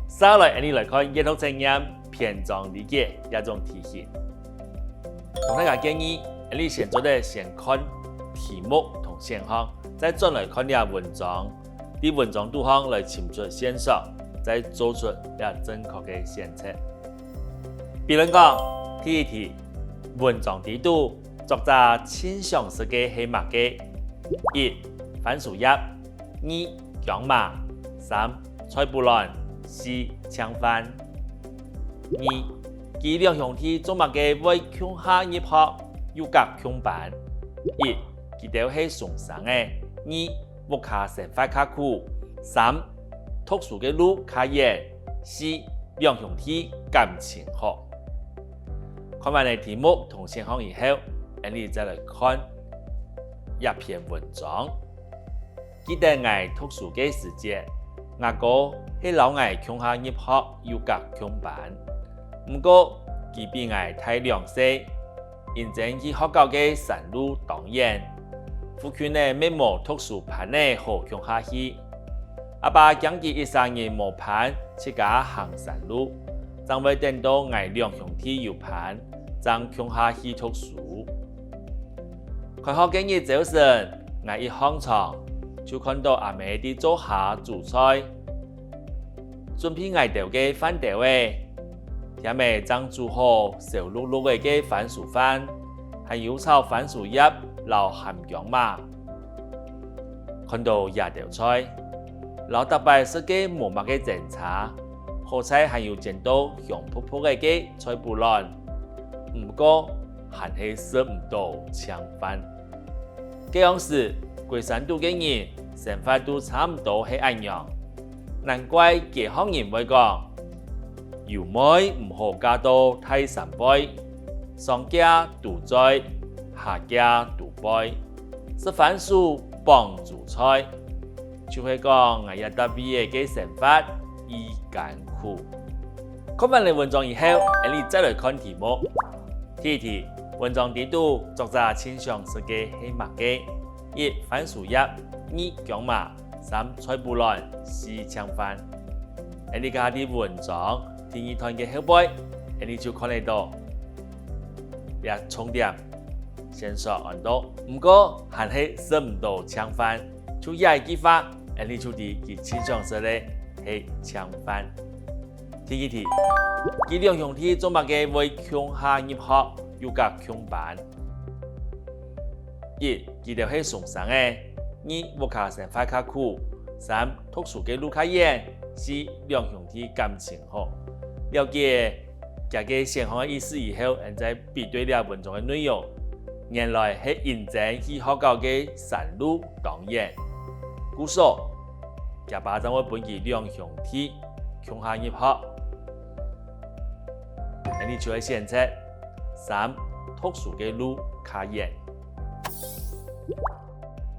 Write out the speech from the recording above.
稍来，我哋来看阅读测验篇章理解一种题型。同大家建议，你先做的先看题目同选项，再转来看啲文章，啲文章度项来寻出线索，再做出一正确嘅选择。比如讲，第一题，文章地度作者亲赏识嘅系乜嘅？一、番薯叶；二、姜麻；三、菜脯卵；四、青番。二、佢兩兄弟做乜嘅為強下入學，又夾強班？一、佢哋係送生嘅；二、屋卡生活卡苦；三、讀書嘅路卡遠；四、兩兄弟感情好。看完嘅題目同選項以後，你再來看一篇文章。記得我讀書嘅時節，我哥係老我強下入學，又夾強班。不過，佢比我大2歲，認真去學校嘅山路當然，父親呢沒冇讀書班呢好強下去。阿爸講佢一生人冇班，自家行山路，才會等到我2兄弟有班，才強下去讀書。開學嘅日早晨，我一上床就看到阿妹喺做下煮菜，準備我哋嘅飯碟誒。下面將煮好熟碌碌嘅番薯飯，還有炒番薯葉、撈鹹姜麻。看到一道菜，老特別是嘅無乜嘅偵查，好彩還有見到香撲撲嘅菜脯卵，不過還係食唔到青飯。這樣時，龜山島嘅人生活都差唔多係一樣，難怪街坊人會講。油妹唔好加到太三倍，上家獨在，下家獨背，食番薯幫助菜，就會講我一特別嘅生活易艱苦。看完你文章以後，你再來看題目。第一題，文章地度作者親賞識嘅係乜嘅？一、番薯葉；二、姜麻；三、菜脯卵；四、青番。你家啲文章。第二段嘅後背，你就看得到一重點線索按到，不過還係食唔到青飯，就一句話，你就知佢親賞識嘅係青飯。第二題，佢兩兄弟做乜嘅為強下入學，又夾強班？一，佢哋係送生嘅；二，屋卡生活卡苦；三，讀書嘅路卡遠；四，兩兄弟感情好。了解這個選項的意思以後，再比對了文章的內容，原來是認真去學校的山路當然。故所，這把掌握本期兩兄弟強下入學，你就會選擇三，讀書的路較遠。